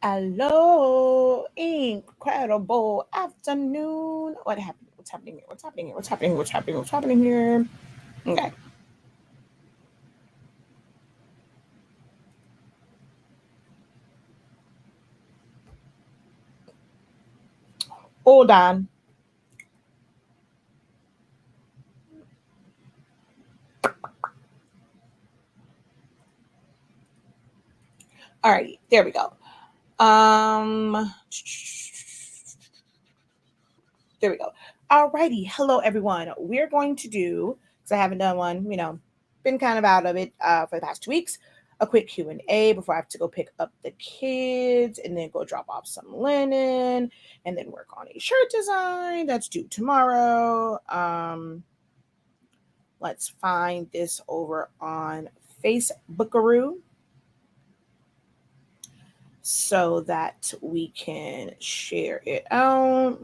Hello, incredible afternoon. What happened? What's happening here? What's happening here? What's happening? What's happening? What's happening here? Okay. Hold on. All right, there we go. Um, there we go. All righty. Hello, everyone. We're going to do, because I haven't done one, been kind of out of it for the past 2 weeks, a quick Q&A before I have to go pick up the kids and then go drop off some linen and then work on a shirt design that's due tomorrow. Let's find this over on Facebookaroo so that we can share it out.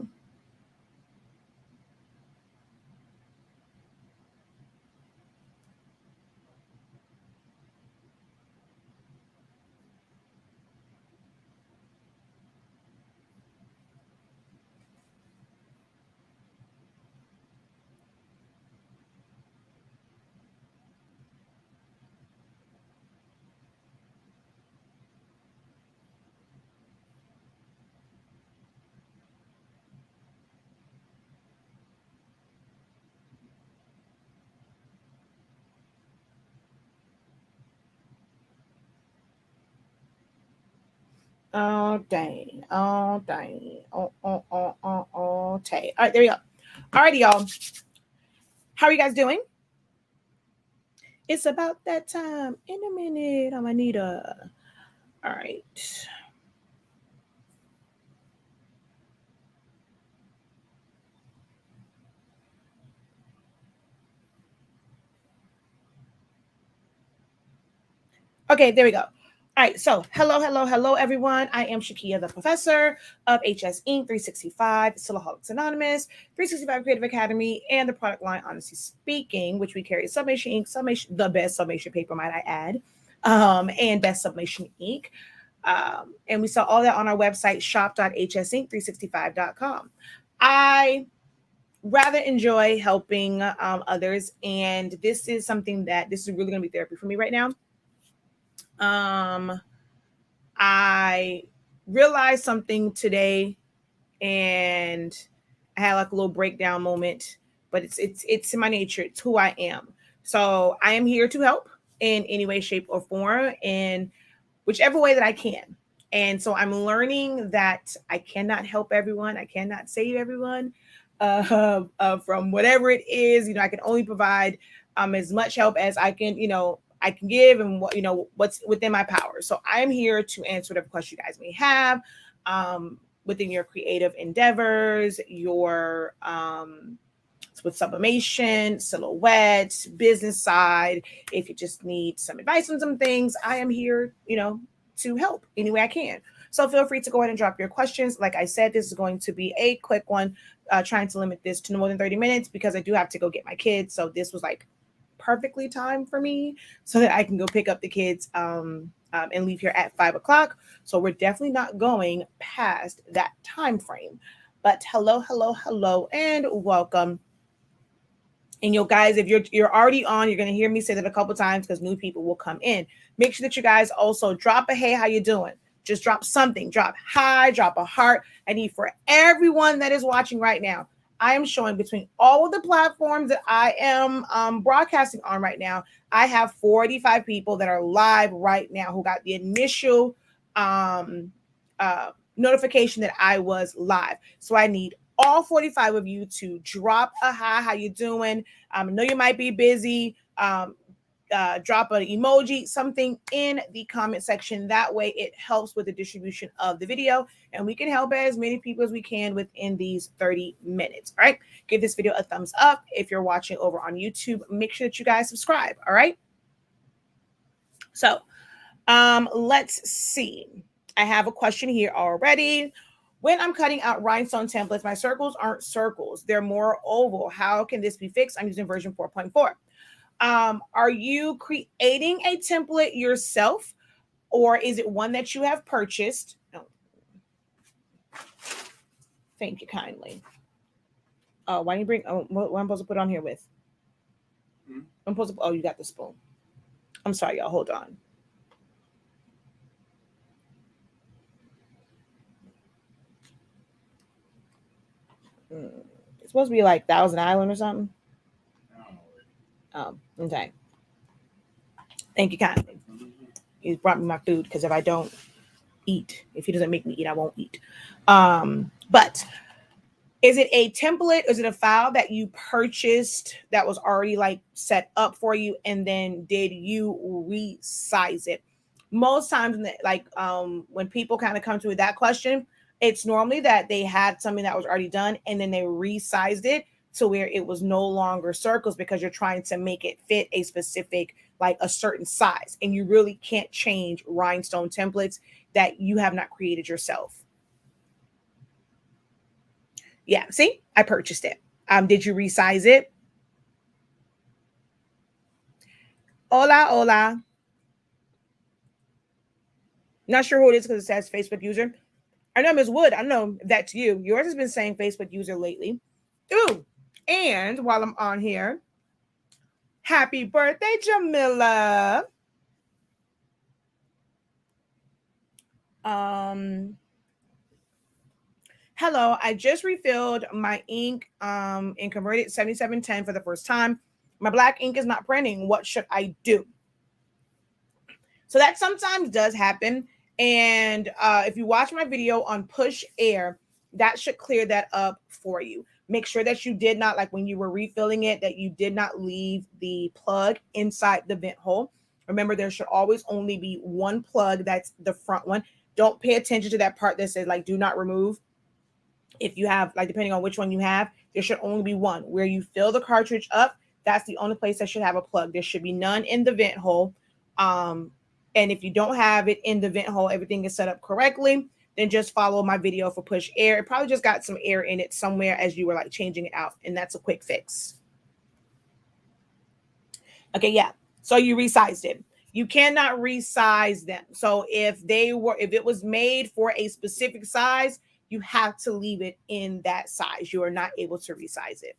Oh, dang. Oh, dang. Tay. All right, there we go. All righty, y'all. How are you guys doing? It's about that time in a minute. I'm Anita. All right. Okay, there we go. All right, so hello, everyone. I am Shakia, the professor of HS Inc. 365, Silaholics Anonymous, 365 Creative Academy, and the product line Honestly Speaking, which we carry Summation Inc., Summation, the best summation paper, might I add, and Best Summation Inc. And we saw all that on our website, shop.hsinc365.com. I rather enjoy helping others, and this is really going to be therapy for me right now. Um, I realized something today, and I had like a little breakdown moment. But it's in my nature. It's who I am. So I am here to help in any way, shape, or form, in whichever way that I can. And so I'm learning that I cannot help everyone. I cannot save everyone from whatever it is. I can only provide as much help as I can. I can give, and what's within my power. So I am here to answer whatever question you guys may have within your creative endeavors, your with sublimation, silhouette, business side. If you just need some advice on some things, I am here, to help any way I can. So feel free to go ahead and drop your questions. Like I said, this is going to be a quick one, trying to limit this to no more than 30 minutes because I do have to go get my kids. So this was like perfectly timed for me so that I can go pick up the kids and leave here at 5 o'clock. So we're definitely not going past that time frame. But hello, and welcome. And guys, if you're already on, you're gonna hear me say that a couple times because new people will come in. Make sure that you guys also drop a hey, how you doing? Just drop something. Drop hi, drop a heart. I need for everyone that is watching right now. I am showing between all of the platforms that I am broadcasting on right now. I have 45 people that are live right now who got the initial notification that I was live. So I need all 45 of you to drop a hi, how you doing? I know you might be busy. Drop an emoji, something in the comment section. That way it helps with the distribution of the video, and we can help as many people as we can within these 30 minutes. All right. Give this video a thumbs up. If you're watching over on YouTube, make sure that you guys subscribe. All right. So let's see. I have a question here already. When I'm cutting out rhinestone templates, my circles aren't circles. They're more oval. How can this be fixed? I'm using version 4.4. Are you creating a template yourself, or is it one that you have purchased? No, Thank you kindly. Oh, why didn't you bring? Oh, what am I supposed to put on here with? I'm supposed to. Oh, you got the spoon. I'm sorry, y'all. Hold on. It's supposed to be like Thousand Island or something. Oh, okay. Thank you kindly. He's brought me my food because if I don't eat, if he doesn't make me eat, I won't eat. But is it a template? Is it a file that you purchased that was already like set up for you, and then did you resize it? Most times, when people kind of come to that question, it's normally that they had something that was already done, and then they resized it to where it was no longer circles because you're trying to make it fit a specific, like a certain size, and you really can't change rhinestone templates that you have not created yourself. Yeah, see, I purchased it. Did you resize it? Hola, hola. Not sure who it is because it says Facebook user. I know Ms. Wood. I know that's you. Yours has been saying Facebook user lately. Ooh, and while I'm on here, happy birthday, Jamila. Hello, I just refilled my ink and converted 7710 for the first time. My black ink is not printing. What should I do? So that sometimes does happen. And if you watch my video on push air, that should clear that up for you. Make sure that you did not, like when you were refilling it, that you did not leave the plug inside the vent hole. Remember, there should always only be one plug. That's the front one. Don't pay attention to that part that says like do not remove. If you have, like, depending on which one you have, there should only be one. Where you fill the cartridge up, that's the only place that should have a plug. There should be none in the vent hole. And if you don't have it in the vent hole, everything is set up correctly, then just follow my video for push air. It probably just got some air in it somewhere as you were like changing it out, and that's a quick fix. Okay, yeah. So you resized it. You cannot resize them. So if it was made for a specific size, you have to leave it in that size. You are not able to resize it.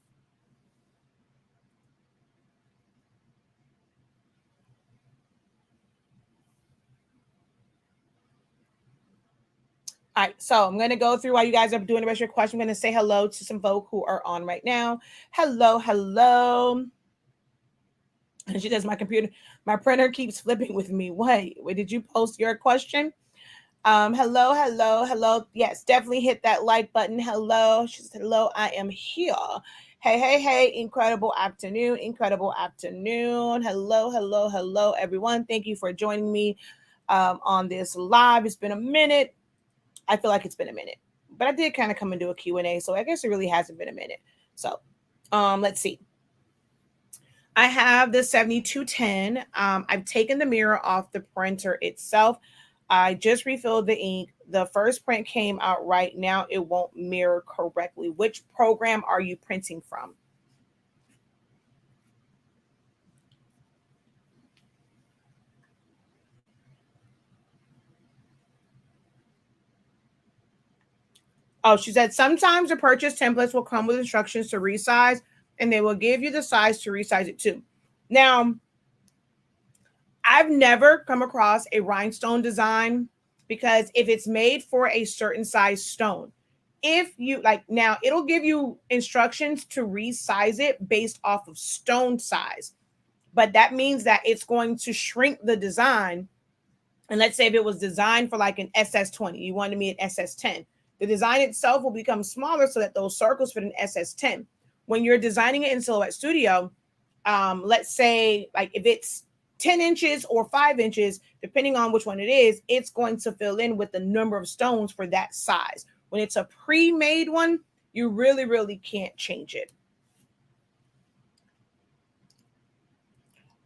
All right, so I'm going to go through while you guys are doing the rest of your question. I'm going to say hello to some folk who are on right now. Hello, hello. And she says, my printer keeps flipping with me. Wait, did you post your question? Hello, hello, hello. Yes, definitely hit that like button. Hello. She said, hello, I am here. Hey, hey, hey, incredible afternoon. Hello, hello, hello, everyone. Thank you for joining me on this live. It's been a minute. I feel like it's been a minute, but I did kind of come and do a Q&A, so I guess it really hasn't been a minute. So let's see. I have the 7210. I've taken the mirror off the printer itself. I just refilled the ink. The first print came out right now. It won't mirror correctly. Which program are you printing from? Oh, she said sometimes the purchase templates will come with instructions to resize, and they will give you the size to resize it too. Now, I've never come across a rhinestone design because if it's made for a certain size stone, if you like, now it'll give you instructions to resize it based off of stone size, but that means that it's going to shrink the design. And let's say if it was designed for like an SS20, you wanted me an SS10, the design itself will become smaller so that those circles fit an SS10. When you're designing it in Silhouette Studio, let's say like if it's 10 inches or 5 inches, depending on which one it is, it's going to fill in with the number of stones for that size. When it's a pre-made one, you really, really can't change it.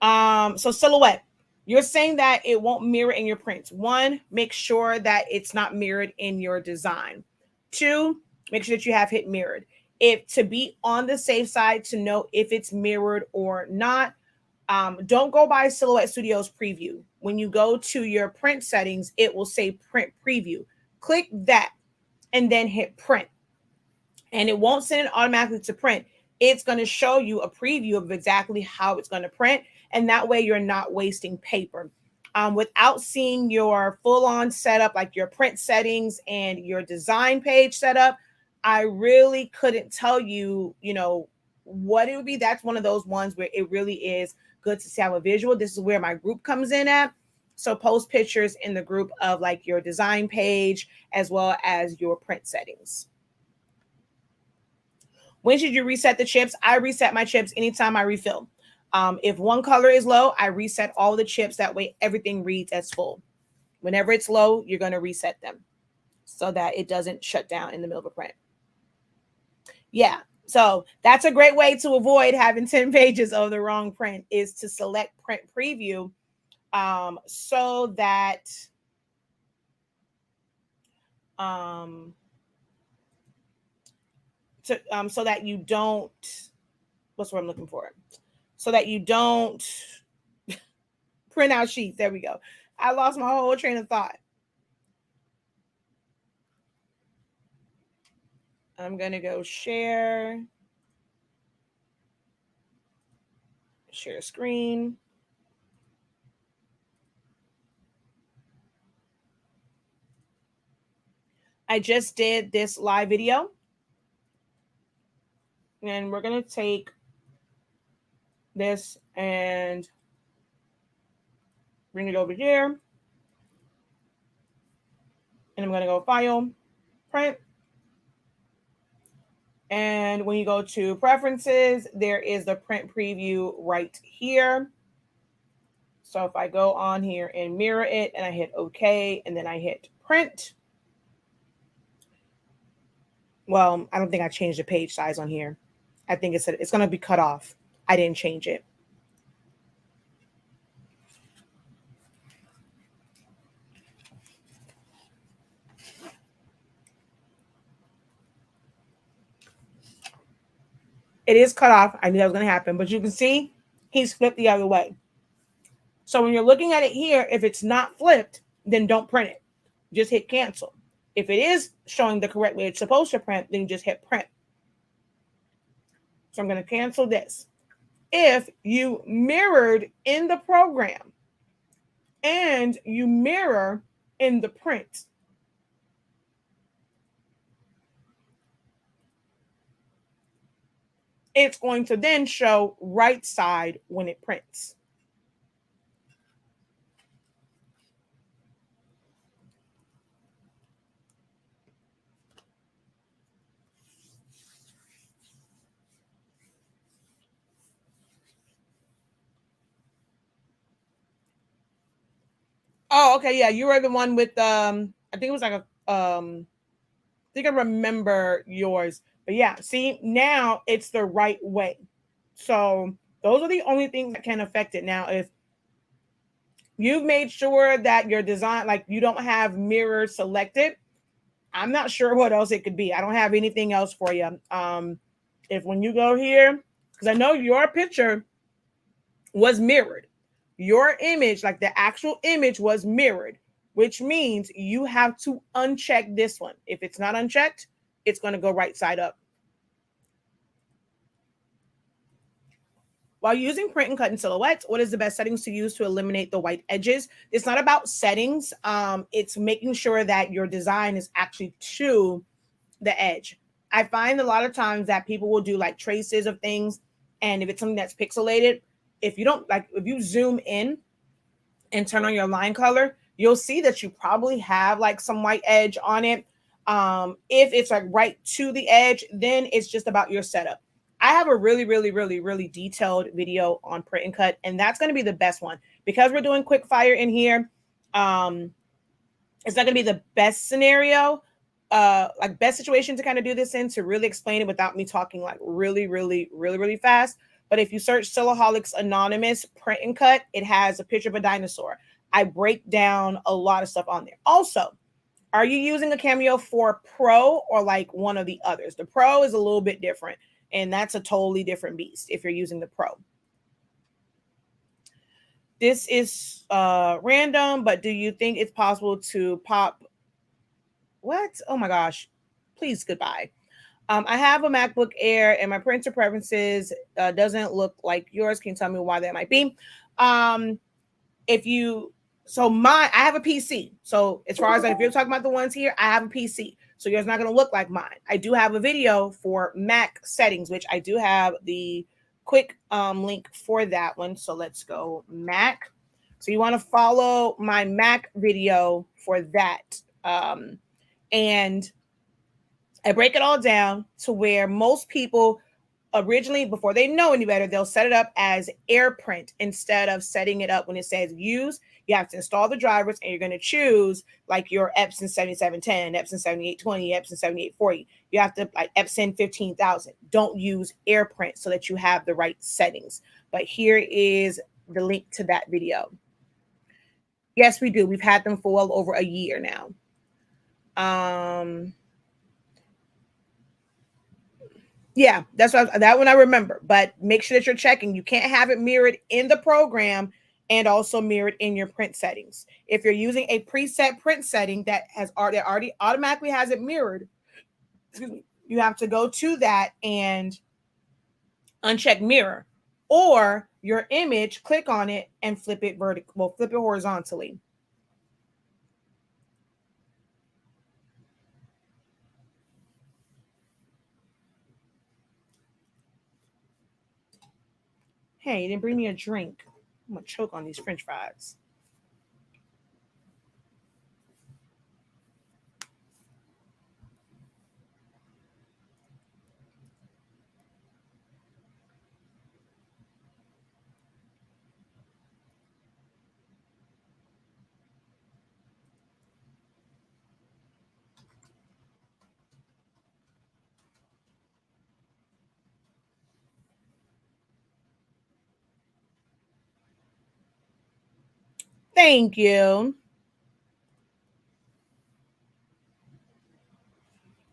So Silhouette, you're saying that it won't mirror in your prints. One, make sure that it's not mirrored in your design. Two, make sure that you have hit mirrored. If to be on the safe side to know if it's mirrored or not, don't go by Silhouette Studio's preview. When you go to your print settings, it will say print preview. Click that. and then hit print. And it won't send it automatically to print. It's going to show you a preview of exactly how it's going to print. And that way you're not wasting paper. Without seeing your full-on setup, like your print settings and your design page setup, I really couldn't tell you, what it would be. That's one of those ones where it really is good to have a visual. This is where my group comes in at. So post pictures in the group of like your design page as well as your print settings. When should you reset the chips? I reset my chips anytime I refill. If one color is low, I reset all the chips. That way everything reads as full. Whenever it's low, you're going to reset them so that it doesn't shut down in the middle of a print. Yeah, so that's a great way to avoid having 10 pages of the wrong print, is to select print preview so that so that you don't, what's what I'm looking for? So that you don't print out sheets. There we go. I lost my whole train of thought. I'm going to go share screen. I just did this live video. And we're going to take this and bring it over here. And I'm going to go File, Print. And when you go to Preferences, there is the print preview right here. So if I go on here and mirror it and I hit OK and then I hit Print. Well, I don't think I changed the page size on here. I think it's going to be cut off. I didn't change it. It is cut off. I knew that was going to happen, but you can see he's flipped the other way. So when you're looking at it here, if it's not flipped, then don't print it. Just hit cancel. If it is showing the correct way it's supposed to print, then just hit print. So I'm going to cancel this. If you mirrored in the program and you mirror in the print, it's going to then show right side when it prints. Oh, okay, yeah, you were the one with I think it was like a I think I remember yours. But yeah, see, now it's the right way. So those are the only things that can affect it. Now, if you've made sure that your design, like you don't have mirror selected, I'm not sure what else it could be. I don't have anything else for you. If when you go here, because I know your picture was mirrored, your image, like the actual image was mirrored, which means you have to uncheck this one. If it's not unchecked, it's going to go right side up. While using print and cut and silhouettes, what is the best settings to use to eliminate the white edges? It's not about settings. It's making sure that your design is actually to the edge. I find a lot of times that people will do like traces of things. And if it's something that's pixelated, if you zoom in and turn on your line color, you'll see that you probably have like some white edge on it. If it's like right to the edge, then it's just about your setup. I have a really, really, really, really detailed video on print and cut, and that's going to be the best one because we're doing quick fire in here. It's not going to be the best scenario, like best situation to kind of do this in, to really explain it without me talking like really, really, really, really fast. But if you search Silaholics Anonymous print and cut, it has a picture of a dinosaur. I break down a lot of stuff on there. Also, are you using a Cameo 4 Pro or like one of the others? The Pro is a little bit different, and that's a totally different beast if you're using the Pro. This is random, but do you think it's possible to pop? What? Oh my gosh. please goodbye. I have a MacBook Air and my printer preferences doesn't look like yours. Can you tell me why that might be? If you, so I have a PC. So as far as like, if you're talking about the ones here, I have a PC. So yours not going to look like mine. I do have a video for Mac settings, which I do have the quick link for that one. So let's go Mac. So you want to follow my Mac video for that. And I break it all down to where most people originally, before they know any better, they'll set it up as AirPrint instead of setting it up when it says use. You have to install the drivers and you're going to choose like your Epson 7710, Epson 7820, Epson 7840. You have to like Epson 15,000. Don't use AirPrint so that you have the right settings. But here is the link to that video. Yes, we do. We've had them for well over a year now. Yeah, that's what that one I remember. But make sure that you're checking. You can't have it mirrored in the program and also mirrored in your print settings. If you're using a preset print setting that already automatically has it mirrored, you have to go to that and uncheck mirror, or your image, click on it and flip it horizontally. Hey, you didn't bring me a drink. I'm gonna choke on these French fries. Thank you.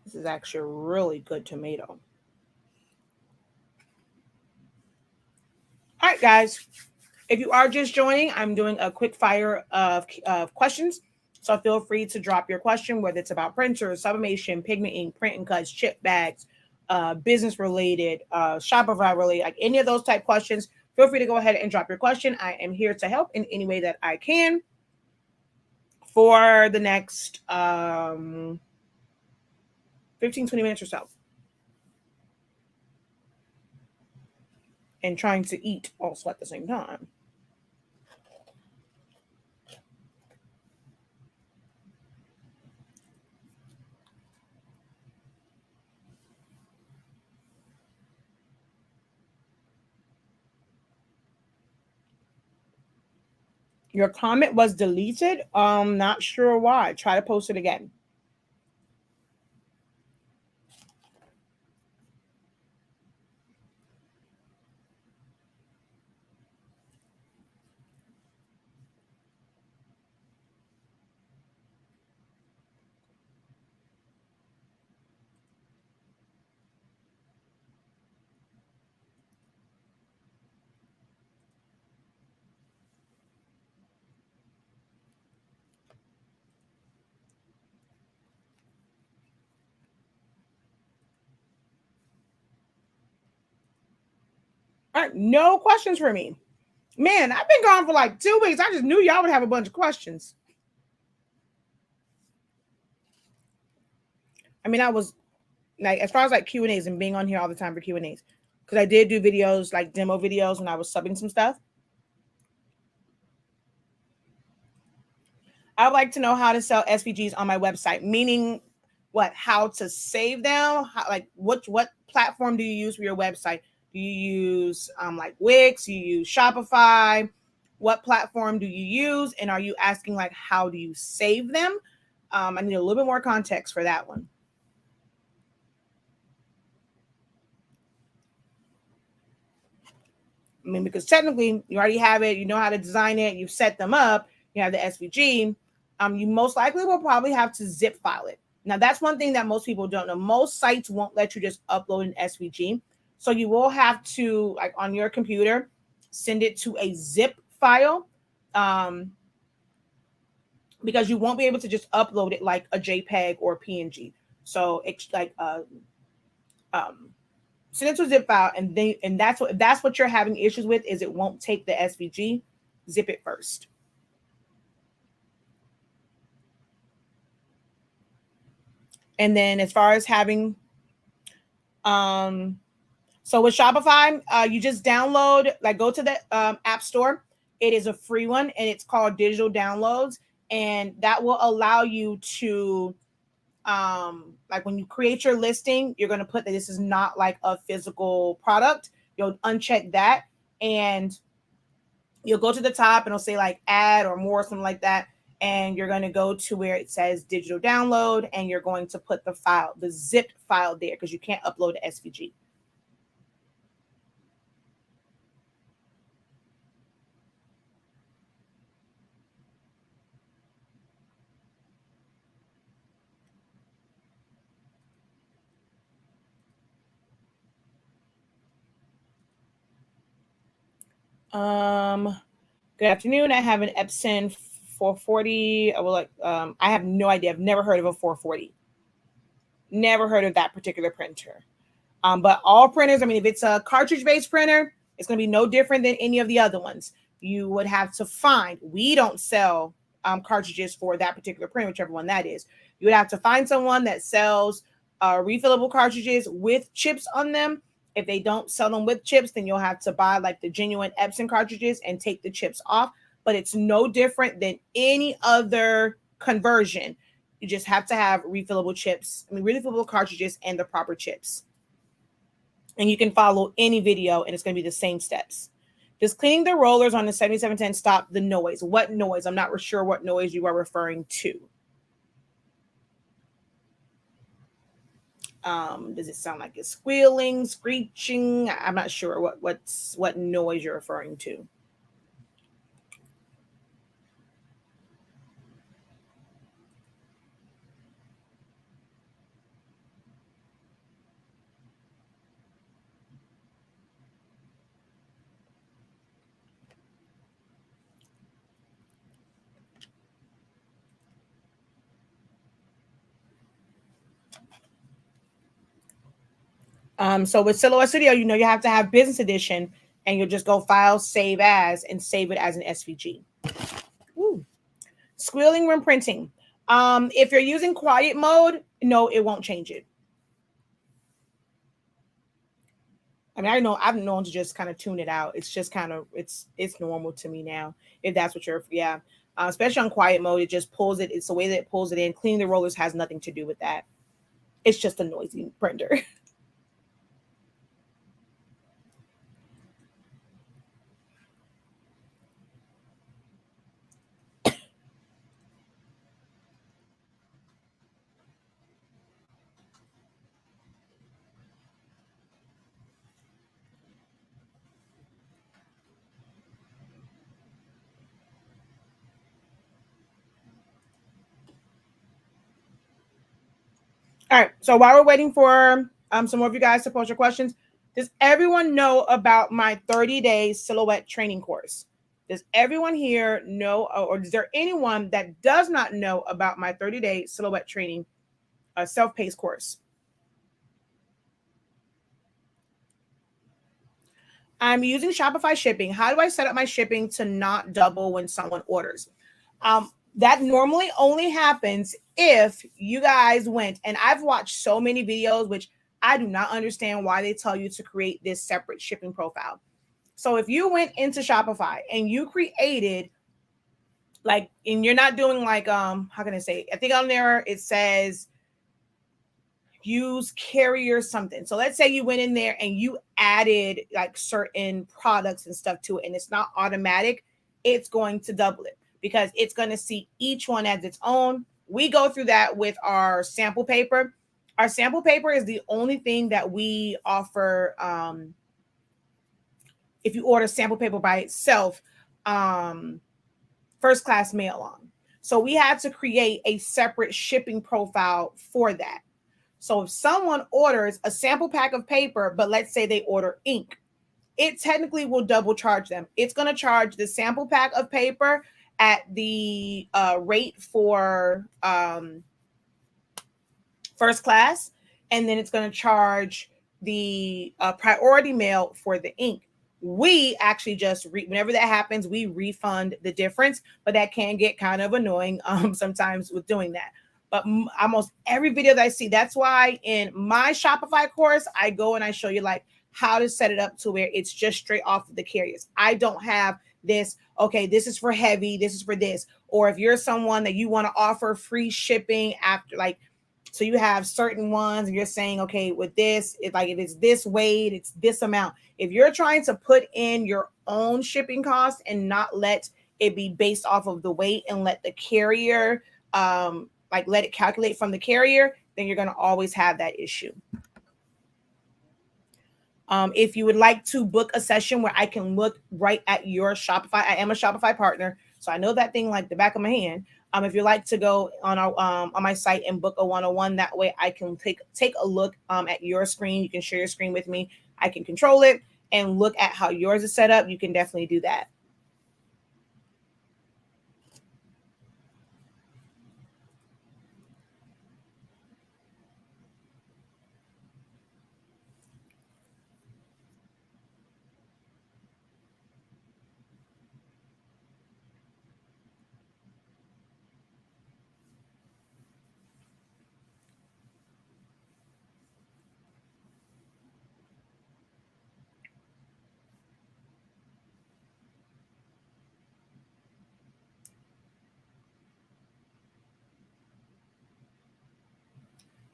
This is actually a really good tomato. All right, guys. If you are just joining, I'm doing a quick fire of questions. So feel free to drop your question, whether it's about printers, sublimation, pigment ink, print and cuts, chip bags, business related, Shopify related, like any of those type questions. Feel free to go ahead and drop your question. I am here to help in any way that I can for the next 15, 20 minutes or so. And trying to eat also at the same time. Your comment was deleted. Not sure why. Try to post it again. All right, no questions for me. Man, I've been gone for like 2 weeks. I just knew y'all would have a bunch of questions. I mean, I was like, as far as like Q&As and being on here all the time for Q&As, because I did do videos, like demo videos when I was subbing some stuff. I would like to know how to sell SVGs on my website, meaning what, how to save them, how, like what platform do you use for your website? Do you use like Wix? Do you use Shopify? What platform do you use? And are you asking like, how do you save them? I need a little bit more context for that one. I mean, because technically you already have it, you know how to design it, you've set them up, you have the SVG. You most likely will probably have to zip file it. Now, that's one thing that most people don't know. Most sites won't let you just upload an SVG. So you will have to, like on your computer, send it to a zip file because you won't be able to just upload it like a JPEG or PNG. So it's like send it to a zip file, and that's what you're having issues with, is it won't take the SVG. Zip it first. And then as far as having so with Shopify, you just download, like go to the app store. It is a free one and it's called Digital Downloads, and that will allow you to like when you create your listing, you're going to put that this is not like a physical product. You'll uncheck that, and you'll go to the top and it'll say like add or more, something like that. And you're going to go to where it says digital download, and you're going to put the file, the zipped file there, because you can't upload the SVG. Good afternoon. I have an Epson 440. I will like. I have no idea. I've never heard of a 440. Never heard of that particular printer. But all printers, I mean, if it's a cartridge-based printer, it's going to be no different than any of the other ones. You would have to find. We don't sell cartridges for that particular print, whichever one that is. You would have to find someone that sells refillable cartridges with chips on them. If they don't sell them with chips, then you'll have to buy like the genuine Epson cartridges and take the chips off. But it's no different than any other conversion. You just have to have refillable chips, refillable cartridges and the proper chips. And you can follow any video and it's going to be the same steps. Does cleaning the rollers on the 7710 stop the noise? What noise? I'm not sure what noise you are referring to. Does it sound like it's squealing, screeching? I'm not sure what noise you're referring to. So with Silhouette Studio, you have to have business edition, and you'll just go file, save as, and save it as an SVG. Woo. Squealing when printing. If you're using quiet mode, no, it won't change it. I mean, I've known to just kind of tune it out. It's just kind of, it's normal to me now. If that's what you're, yeah. Especially on quiet mode, it just pulls it. It's the way that it pulls it in. Cleaning the rollers has nothing to do with that. It's just a noisy printer. All right. So while we're waiting for some more of you guys to post your questions, does everyone know about my 30-day silhouette training course? Does everyone here know, or is there anyone that does not know about my 30-day silhouette training self-paced course? I'm using Shopify shipping. How do I set up my shipping to not double when someone orders? That normally only happens if you guys went, and I've watched so many videos, which I do not understand why they tell you to create this separate shipping profile. So if you went into Shopify and you created like, and you're not doing like, how can I say, I think on there it says use carrier something. So let's say you went in there and you added like certain products and stuff to it, and it's not automatic, it's going to double it because it's going to see each one as its own. We go through that with our sample paper. Our sample paper is the only thing that we offer. If you order sample paper by itself, first class mail on. So we had to create a separate shipping profile for that. So if someone orders a sample pack of paper, but let's say they order ink, it technically will double charge them. It's going to charge the sample pack of paper at the rate for first class, and then it's going to charge the priority mail for the ink. We actually just whenever that happens, we refund the difference, but that can get kind of annoying sometimes with doing that. But almost every video that I see, that's why in my Shopify course, I go and I show you like how to set it up to where it's just straight off of the carriers. I don't have this, okay, this is for heavy, this is for this. Or if you're someone that you want to offer free shipping after, like, so you have certain ones and you're saying, okay, with this, if it's this weight, it's this amount. If you're trying to put in your own shipping cost and not let it be based off of the weight and let the carrier, let it calculate from the carrier, then you're going to always have that issue. If you would like to book a session where I can look right at your Shopify, I am a Shopify partner, so I know that thing like the back of my hand. If you'd like to go on my site and book a 101, that way I can take a look at your screen. You can share your screen with me. I can control it and look at how yours is set up. You can definitely do that.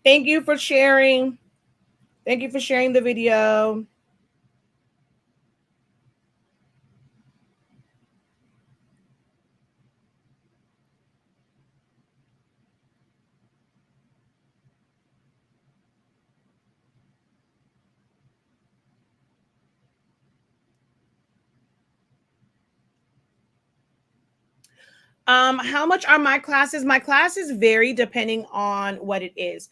Thank you for sharing. Thank you for sharing the video. How much are my classes? My classes vary depending on what it is.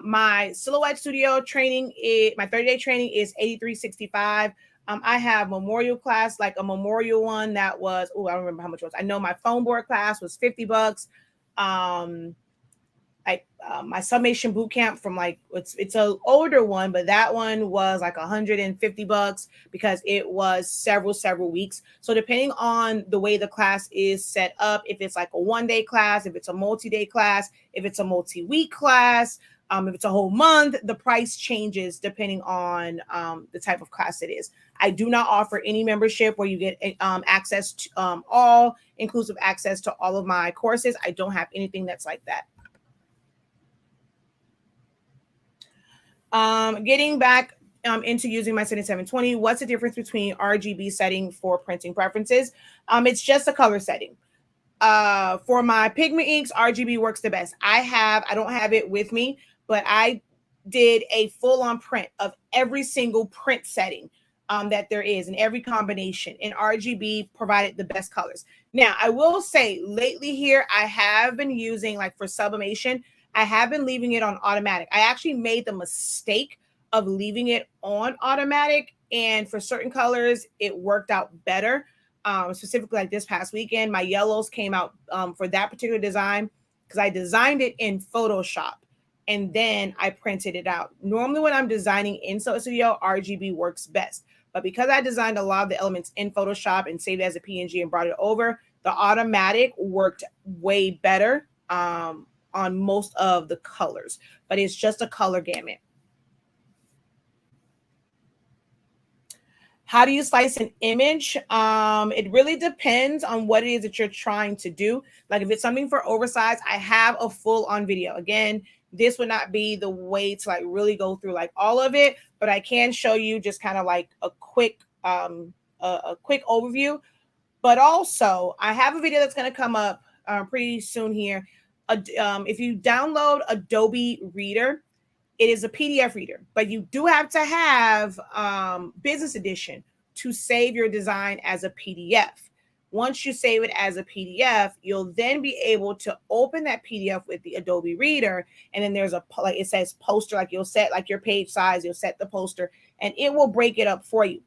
My silhouette studio training, my 30-day training is $83.65. I have memorial class, like a memorial one that was, I don't remember how much it was. I know my foam board class was $50. My summation boot camp from it's an older one, but that one was like $150 because it was several weeks. So depending on the way the class is set up, if it's like a 1-day class, if it's a multi-day class, if it's a multi-week class, if it's a whole month, the price changes depending on the type of class it is. I do not offer any membership where you get access to all inclusive access to all of my courses. I don't have anything that's like that. Getting back into using my setting 720, what's the difference between RGB setting for printing preferences? It's just a color setting. For my pigment inks, RGB works the best. I don't have it with me, but I did a full-on print of every single print setting that there is in every combination, and RGB provided the best colors. Now, I will say lately here, I have been using, like for sublimation, I have been leaving it on automatic. I actually made the mistake of leaving it on automatic, and for certain colors, it worked out better. Specifically like this past weekend, my yellows came out for that particular design because I designed it in Photoshop and then I printed it out. Normally when I'm designing in Studio, RGB works best. But because I designed a lot of the elements in Photoshop and saved it as a PNG and brought it over, the automatic worked way better on most of the colors. But it's just a color gamut. How do you slice an image? It really depends on what it is that you're trying to do. Like if it's something for oversized, I have a full on video. Again, this would not be the way to like really go through like all of it, but I can show you just kind of like a quick overview. But also, I have a video that's going to come up pretty soon here. If you download Adobe Reader, it is a PDF reader, but you do have to have business edition to save your design as a PDF. Once you save it as a PDF, you'll then be able to open that PDF with the Adobe Reader. And then there's it says poster, like you'll set like your page size, you'll set the poster and it will break it up for you.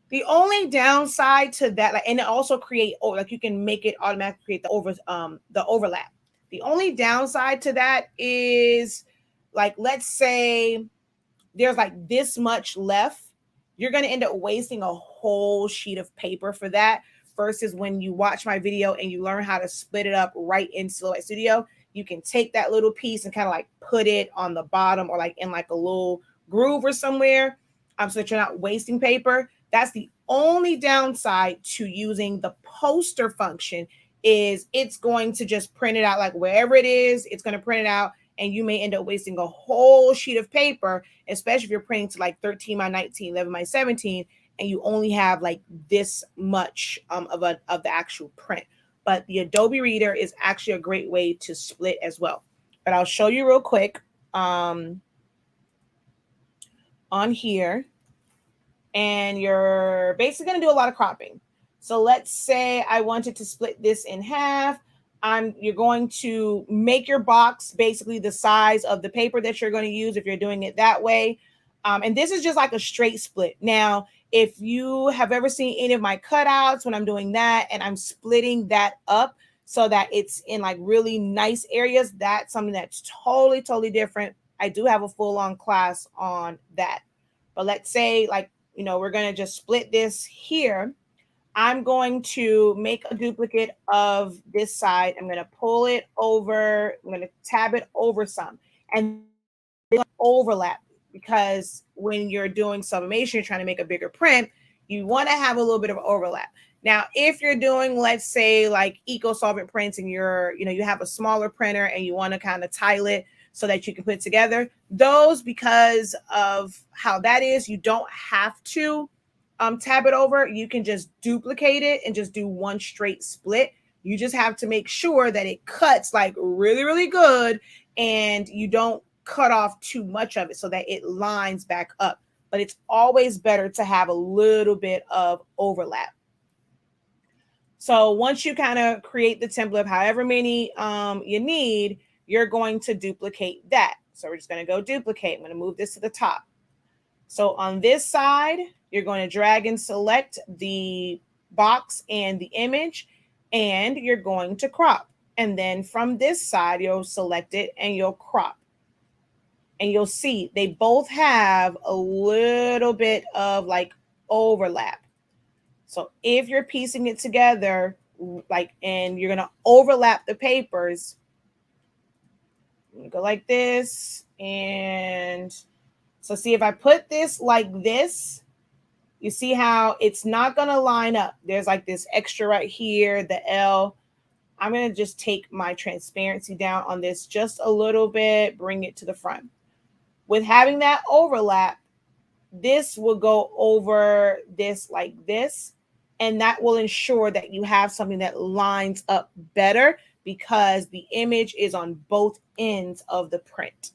The only downside to that, and it also you can make it automatically create the overlap. The only downside to that is like let's say there's like this much left, you're going to end up wasting a whole sheet of paper for that. Versus when you watch my video and you learn how to split it up right in Silhouette Studio, you can take that little piece and kind of like put it on the bottom or like in like a little groove or somewhere, so that you're not wasting paper. That's the only downside to using the poster function, is it's going to just print it out like wherever it is, it's going to print it out, and you may end up wasting a whole sheet of paper, especially if you're printing to like 13 by 19, 11 by 17, and you only have like this much of the actual print. But the Adobe Reader is actually a great way to split as well. But I'll show you real quick on here. And you're basically going to do a lot of cropping. So let's say I wanted to split this in half. You're going to make your box basically the size of the paper that you're going to use if you're doing it that way. And this is just like a straight split. Now, if you have ever seen any of my cutouts when I'm doing that and I'm splitting that up so that it's in like really nice areas, that's something that's totally, totally different. I do have a full-on class on that. But let's say like, we're going to just split this here. I'm going to make a duplicate of this side. I'm going to pull it over. I'm going to tab it over some and overlap, because when you're doing sublimation, you're trying to make a bigger print, you want to have a little bit of overlap. Now, if you're doing, let's say like eco-solvent prints and you have a smaller printer and you want to kind of tile it so that you can put it together, those, because of how that is, you don't have to tab it over. You can just duplicate it and just do one straight split. You just have to make sure that it cuts like really, really good and you don't cut off too much of it so that it lines back up. But it's always better to have a little bit of overlap. So once you kind of create the template of however many you need, you're going to duplicate that. So we're just going to go duplicate. I'm going to move this to the top. So on this side, you're going to drag and select the box and the image, and you're going to crop. And then from this side, you'll select it and you'll crop. And you'll see they both have a little bit of like overlap. So if you're piecing it together, like, and you're going to overlap the papers, go like this. And so see, if I put this like this, you see how it's not going to line up. There's like this extra right here, the L. I'm going to just take my transparency down on this just a little bit, bring it to the front. With having that overlap, this will go over this like this, and that will ensure that you have something that lines up better because the image is on both ends of the print.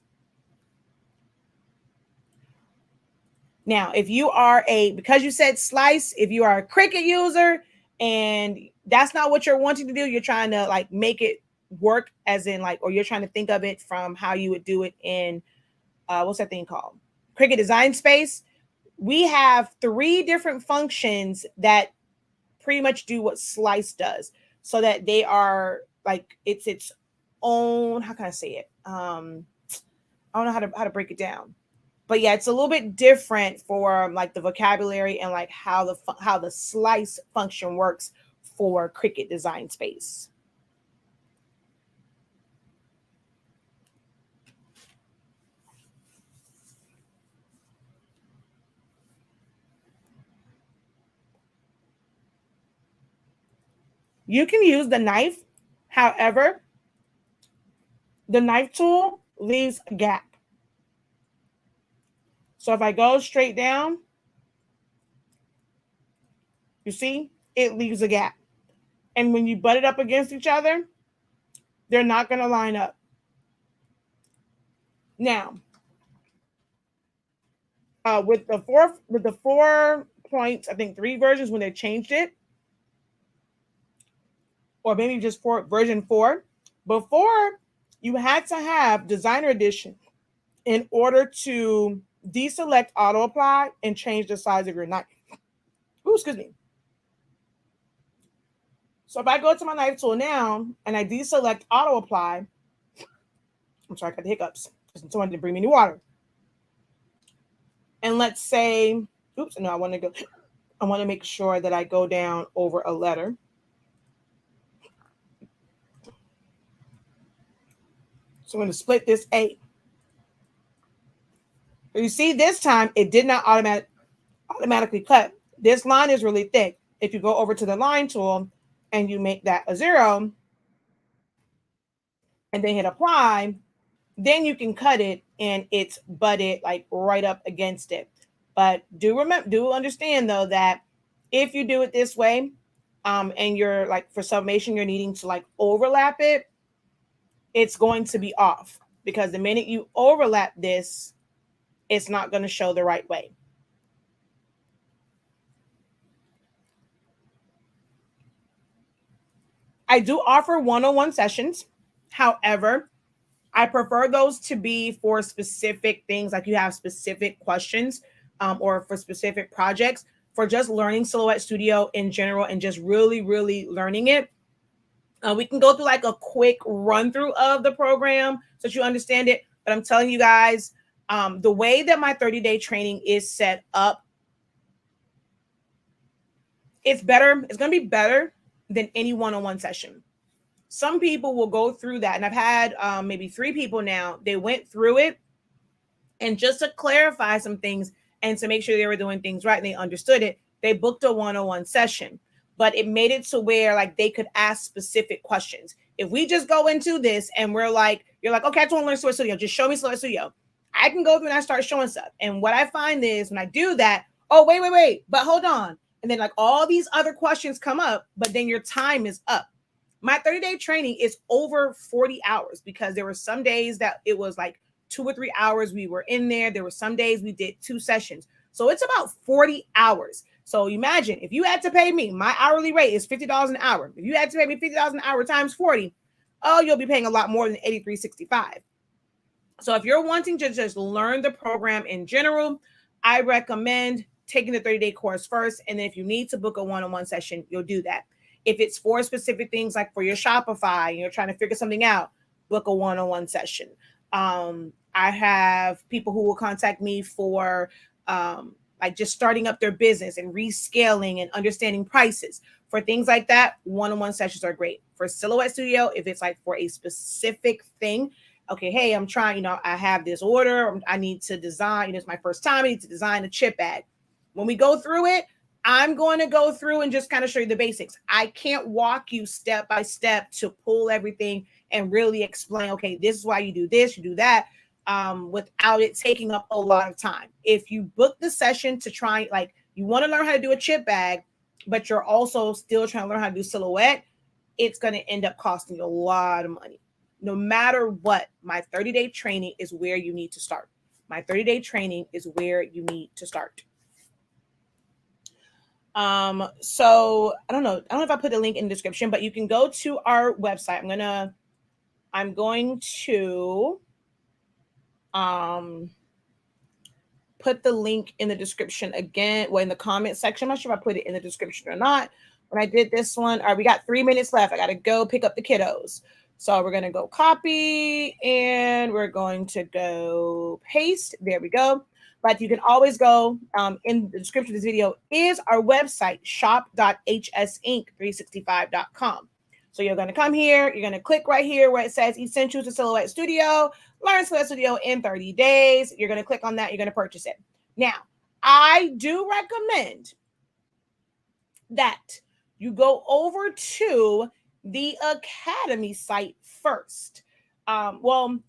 Now, if you are because you said slice, if you are a Cricut user and that's not what you're wanting to do, you're trying to like make it work as in like, or you're trying to think of it from how you would do it in, what's that thing called? Cricut Design Space. We have 3 different functions that pretty much do what slice does, so that they are like, it's its own, how can I say it? I don't know how to break it down. But yeah, it's a little bit different for like the vocabulary and like how the slice function works for Cricut Design Space. You can use the knife. However, the knife tool leaves a gap. So if I go straight down, you see, it leaves a gap. And when you butt it up against each other, they're not going to line up. Now, with the 4 points, I think 3 versions when they changed it, or maybe just version 4. Before, you had to have Designer Edition in order to deselect auto apply and change the size of your knife. Ooh, excuse me. So if I go to my knife tool now and I deselect auto apply, I'm sorry, I got the hiccups. Someone didn't bring me any water. And let's say, oops, no, I want to make sure that I go down over a letter. So I'm going to split this 8. You see, this time it did not automatically cut. This line is really thick. If you go over to the line tool and you make that a 0 and then hit apply, then you can cut it and it's butted like right up against it. But do understand though that if you do it this way, and you're like for summation, you're needing to like overlap it, it's going to be off because the minute you overlap this, it's not going to show the right way. I do offer one-on-one sessions. However, I prefer those to be for specific things, like you have specific questions, or for specific projects. For just learning Silhouette Studio in general and just really, really learning it, we can go through like a quick run through of the program so that you understand it. But I'm telling you guys, the way that my 30-day training is set up, it's better. It's going to be better than any one-on-one session. Some people will go through that. And I've had maybe 3 people now, they went through it. And just to clarify some things and to make sure they were doing things right and they understood it, they booked a one-on-one session. But it made it to where like they could ask specific questions. If we just go into this and you're like, okay, I just want to learn Silhouette Studio. Just show me Silhouette Studio. I can go through and I start showing stuff. And what I find is when I do that, oh, wait, but hold on. And then like all these other questions come up, but then your time is up. My 30-day training is over 40 hours because there were some days that it was like 2 or 3 hours we were in there. There were some days we did 2 sessions. So it's about 40 hours. So imagine if you had to pay me, my hourly rate is $50 an hour. If you had to pay me $50 an hour times 40, oh, you'll be paying a lot more than $83.65. So if you're wanting to just learn the program in general, I recommend taking the 30-day course first. And then if you need to book a one-on-one session, you'll do that. If it's for specific things like for your Shopify and you're trying to figure something out, book a one-on-one session. I have people who will contact me for like just starting up their business and rescaling and understanding prices. For things like that, one-on-one sessions are great. For Silhouette Studio, if it's like for a specific thing, okay, hey, I'm trying, I have this order. I need to design, it's my first time. I need to design a chip bag. When we go through it, I'm going to go through and just kind of show you the basics. I can't walk you step by step to pull everything and really explain, okay, this is why you do this, you do that, without it taking up a lot of time. If you book the session to try, like you want to learn how to do a chip bag, but you're also still trying to learn how to do silhouette, it's going to end up costing you a lot of money. No matter what, my 30-day training is where you need to start. My 30-day training is where you need to start. So I don't know if I put a link in the description, but you can go to our website. I'm going to put the link in the description again, in the comment section. I'm not sure if I put it in the description or not. When I did this one, all right, we got 3 minutes left. I got to go pick up the kiddos. So we're going to go copy and we're going to go paste. There we go. But you can always go in the description of this video is our website, shop.hsinc365.com. So you're going to come here. You're going to click right here where it says Essentials to Silhouette Studio. Learn Silhouette Studio in 30 days. You're going to click on that. You're going to purchase it. Now, I do recommend that you go over to the Academy site first. Well,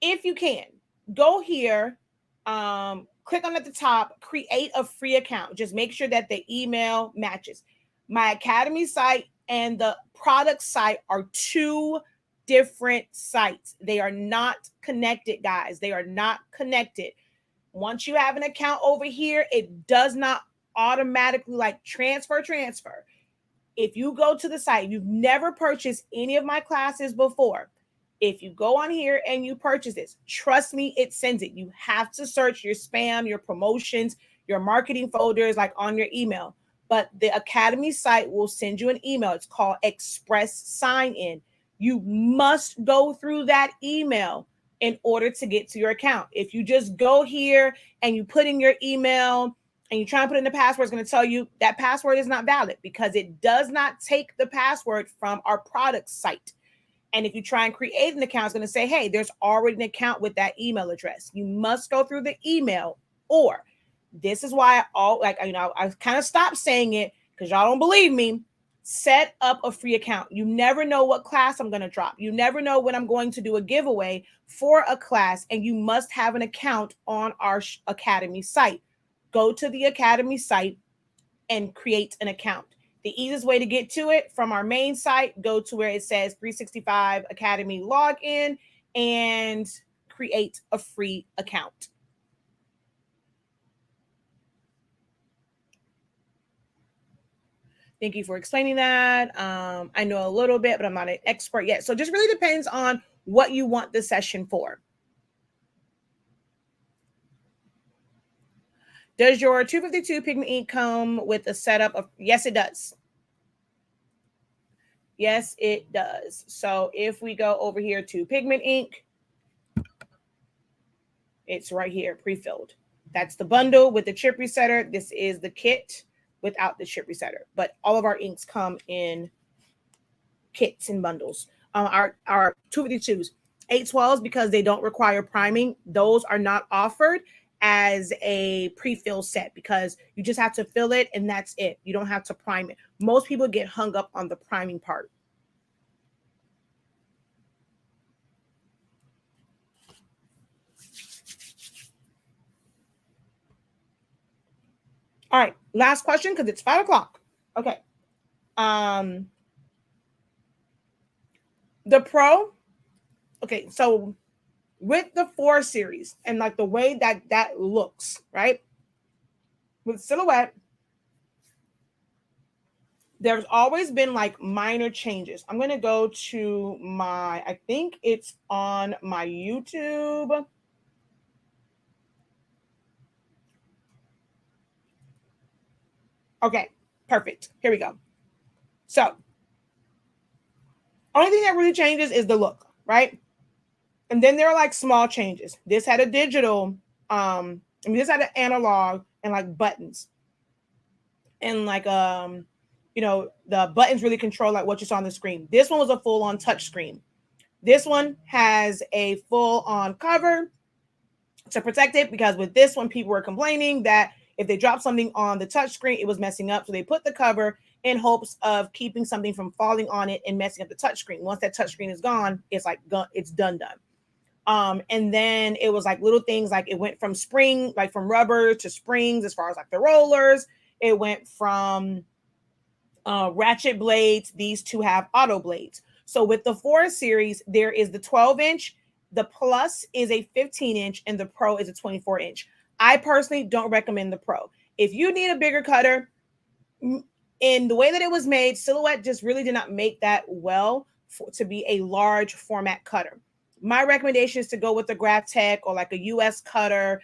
if you can, go here. Click on at the top, create a free account. Just make sure that the email matches. My Academy site and the product site are 2 different sites. They are not connected, guys. They are not connected. Once you have an account over here, it does not automatically like transfer. If you go to the site, you've never purchased any of my classes before. If you go on here and you purchase this, trust me, it sends it. You have to search your spam, your promotions, your marketing folders, like on your email. But the Academy site will send you an email. It's called Express Sign In. You must go through that email in order to get to your account. If you just go here and you put in your email and you try and put in the password, it's going to tell you that password is not valid because it does not take the password from our product site. And if you try and create an account, it's going to say, hey, there's already an account with that email address. You must go through the email, or this is why I kind of stopped saying it because y'all don't believe me. Set up a free account. You never know what class I'm going to drop. You never know when I'm going to do a giveaway for a class, and you must have an account on our Academy site. Go to the Academy site and create an account. The easiest way to get to it from our main site, go to where it says 365 Academy login and create a free account. Thank you for explaining that. I know a little bit, but I'm not an expert yet. So it just really depends on what you want the session for. Does your 252 pigment ink come with a setup of? Yes, it does. Yes, it does. So if we go over here to pigment ink, it's right here, pre-filled. That's the bundle with the chip resetter. This is the kit without the chip resetter. But all of our inks come in kits and bundles. Our 252s, 812s, because they don't require priming, those are not offered as a pre-fill set because you just have to fill it and that's it. You don't have to prime it. Most people get hung up on the priming part. All right, last question because it's 5 o'clock. Okay. The Pro. Okay, so with the 4 series and like the way that looks, right? With Silhouette, there's always been like minor changes. I'm going to go to I think it's on my YouTube. Okay, perfect. Here we go. So, only thing that really changes is the look, right? And then there are like small changes. This had a digital, this had an analog and like buttons. And like the buttons really control like what you saw on the screen. This one was a full-on touch screen. This one has a full-on cover to protect it because with this one, people were complaining that if they dropped something on the touch screen, it was messing up. So they put the cover in hopes of keeping something from falling on it and messing up the touch screen. Once that touch screen is gone, it's like it's done. And then it was like little things like it went from from rubber to springs as far as like the rollers. It went from ratchet blades. These two have auto blades. So with the 4 series, there is the 12-inch, the Plus is a 15-inch, and the Pro is a 24-inch. I personally don't recommend the Pro. If you need a bigger cutter, in the way that it was made, Silhouette just really did not make that well to be a large format cutter. My recommendation is to go with the GrafTech or like a US cutter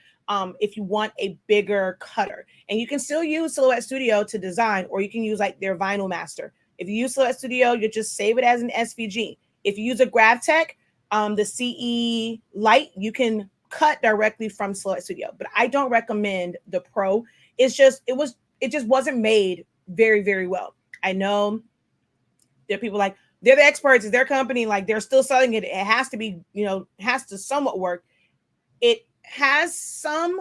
if you want a bigger cutter. And you can still use Silhouette Studio to design, or you can use like their Vinyl Master. If you use Silhouette Studio, you just save it as an SVG. If you use a GrafTech, the CE Lite, you can cut directly from Silhouette Studio. But I don't recommend the Pro. It just wasn't made very, very well. I know there are people like, they're the experts, it's their company, like they're still selling it. It has to be, has to somewhat work. It has some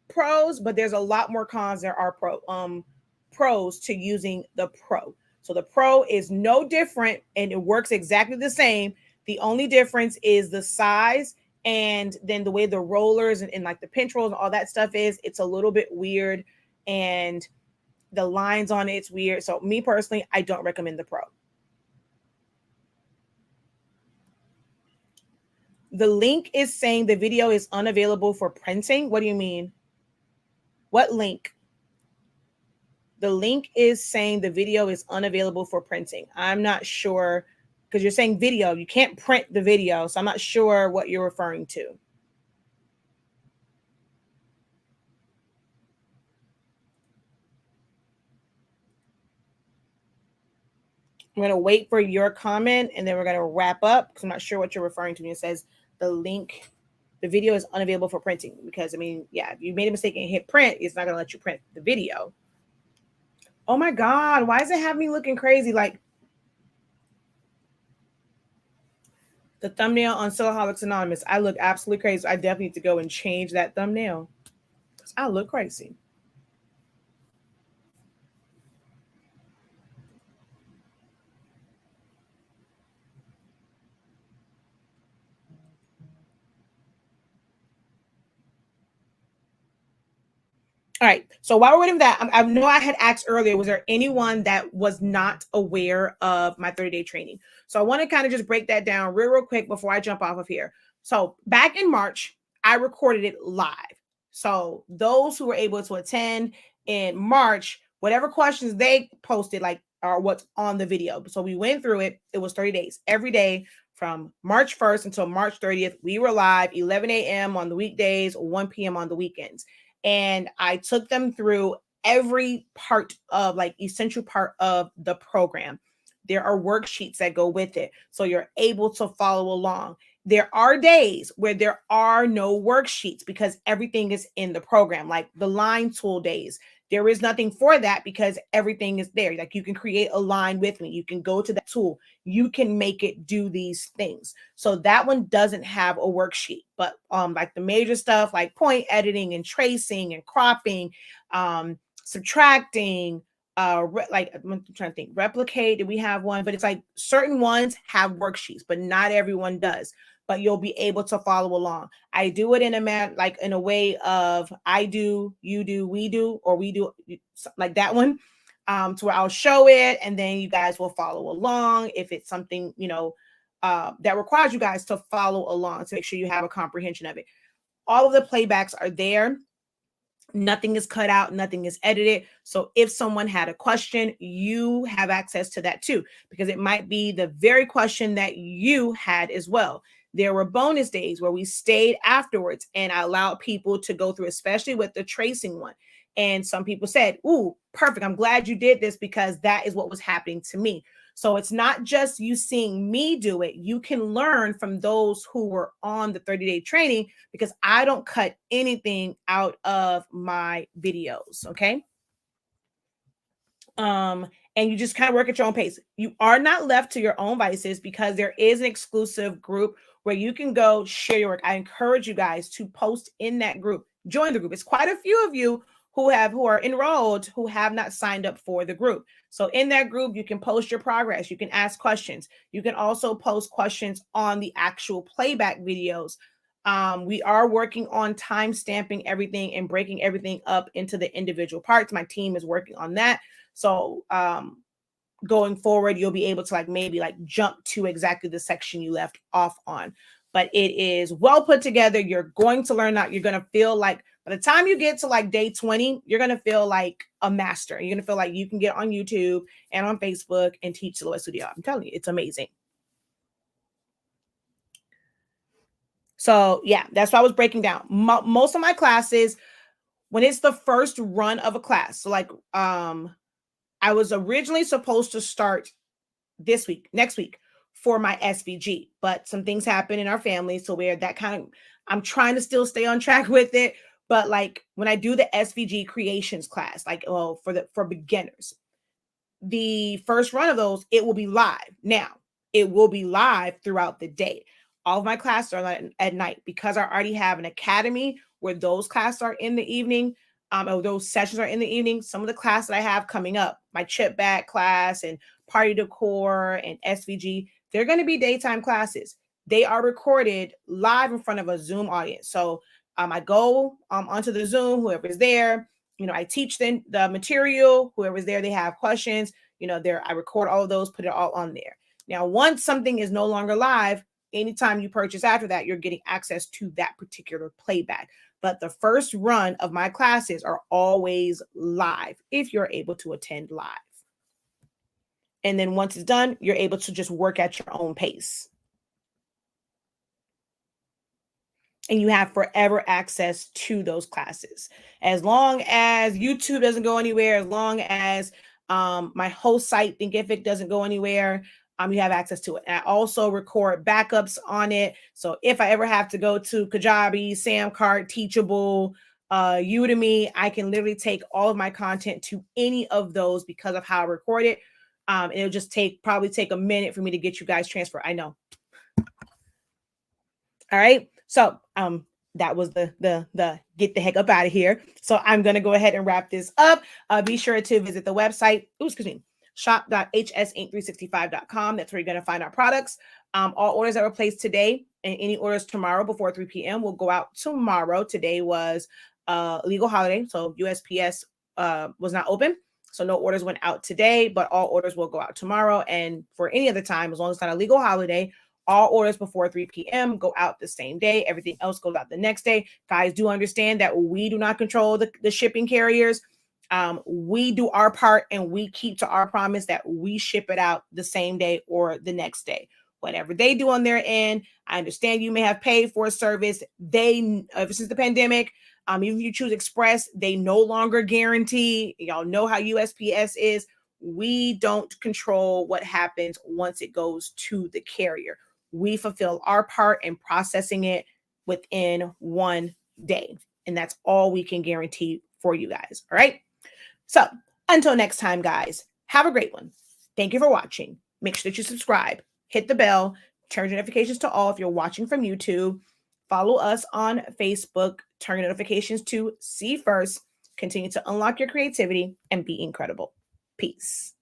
pros, but there's a lot more cons there are pros to using the Pro. So the Pro is no different and it works exactly the same. The only difference is the size and then the way the rollers and like the pinch rolls and all that stuff is, it's a little bit weird and the lines on it's weird. So me personally, I don't recommend the Pro. The link is saying the video is unavailable for printing. What do you mean? What link? The link is saying the video is unavailable for printing. I'm not sure because you're saying video. You can't print the video. So I'm not sure what you're referring to. I'm going to wait for your comment and then we're going to wrap up because I'm not sure what you're referring to when it says the link, the video is unavailable for printing, because I mean, yeah, if you made a mistake and hit print, it's not going to let you print the video. Oh my God, why does it have me looking crazy? Like the thumbnail on Sillaholics Anonymous, I look absolutely crazy. I definitely need to go and change that thumbnail. I look crazy. All right. So while we're waiting for that, I know I had asked earlier, was there anyone that was not aware of my 30-day training? So I want to kind of just break that down real quick before I jump off of here. So back in March, I recorded it live. So those who were able to attend in March, whatever questions they posted, like, are what's on the video. So we went through it. It was 30 days. Every day from March 1st until March 30th, we were live 11 a.m. on the weekdays, 1 p.m. on the weekends. And I took them through every part of, like, essential part of the program. There are worksheets that go with it, so you're able to follow along. There are days where there are no worksheets because everything is in the program, like the line tool days. There is nothing for that because everything is there. Like, you can create a line with me. You can go to that tool. You can make it do these things. So that one doesn't have a worksheet, but like the major stuff like point editing and tracing and cropping, subtracting, like I'm trying to think, replicate. Do we have one? But it's like certain ones have worksheets, but not everyone does. But you'll be able to follow along. I do it in a way of I do, you do, we do, or we do, like that one, to where I'll show it and then you guys will follow along. If it's something, that requires you guys to follow along to make sure you have a comprehension of it. All of the playbacks are there. Nothing is cut out, nothing is edited. So if someone had a question, you have access to that too, because it might be the very question that you had as well. There were bonus days where we stayed afterwards and I allowed people to go through, especially with the tracing one. And some people said, "Ooh, perfect. I'm glad you did this because that is what was happening to me." So it's not just you seeing me do it. You can learn from those who were on the 30-day training because I don't cut anything out of my videos. Okay. And you just kind of work at your own pace. You are not left to your own vices because there is an exclusive group where you can go share your work. I encourage you guys to post in that group. Join the group. It's quite a few of you who are enrolled who have not signed up for the group. So in that group, you can post your progress. You can ask questions. You can also post questions on the actual playback videos. We are working on time stamping everything and breaking everything up into the individual parts. My team is working on that. So going forward, you'll be able to maybe jump to exactly the section you left off on. But it is well put together. You're going to learn that. You're going to feel like by the time you get to day 20, you're going to feel like a master. You're going to feel like you can get on YouTube and on Facebook and teach Silhouette Studio. I'm telling you, it's amazing. So yeah, that's what I was breaking down. Most of my classes, when it's the first run of a class, so I was originally supposed to start next week for my SVG, but some things happen in our family. So I'm trying to still stay on track with it. But when I do the SVG creations class, for beginners, the first run of those, it will be live. Now it will be live throughout the day. All of my classes are at night because I already have an academy where those classes are in the evening. Or those sessions are in the evening. Some of the classes that I have coming up, my chip bag class and party decor and SVG, they're going to be daytime classes. They are recorded live in front of a Zoom audience. So I go onto the Zoom, whoever's there, I teach them the material, whoever's there, they have questions, I record all of those, put it all on there. Now, once something is no longer live, anytime you purchase after that, you're getting access to that particular playback. But the first run of my classes are always live if you're able to attend live. And then once it's done, you're able to just work at your own pace. And you have forever access to those classes. As long as YouTube doesn't go anywhere, as long as my host site, Thinkific, doesn't go anywhere, you have access to it. And I also record backups on it. So if I ever have to go to Kajabi, Samcart, Teachable, Udemy, I can literally take all of my content to any of those because of how I record it. It'll just probably take a minute for me to get you guys transferred. I know. All right. So that was the get the heck up out of here. So I'm going to go ahead and wrap this up. Be sure to visit the website. Shop.hsinc365.com. That's where you're going to find our products. All orders that were placed today and any orders tomorrow before 3 p.m. will go out tomorrow. Today was a legal holiday, so USPS was not open. So no orders went out today, but all orders will go out tomorrow. And for any other time, as long as it's not a legal holiday, all orders before 3 p.m. go out the same day. Everything else goes out the next day. Guys, do understand that we do not control the shipping carriers. We do our part and we keep to our promise that we ship it out the same day or the next day. Whatever they do on their end, I understand you may have paid for a service. They, ever since the pandemic, even if you choose Express, they no longer guarantee. Y'all know how USPS is. We don't control what happens once it goes to the carrier. We fulfill our part in processing it within 1 day. And that's all we can guarantee for you guys. All right. So until next time, guys, have a great one. Thank you for watching. Make sure that you subscribe, hit the bell, turn your notifications to all if you're watching from YouTube. Follow us on Facebook, turn your notifications to see first. Continue to unlock your creativity and be incredible. Peace.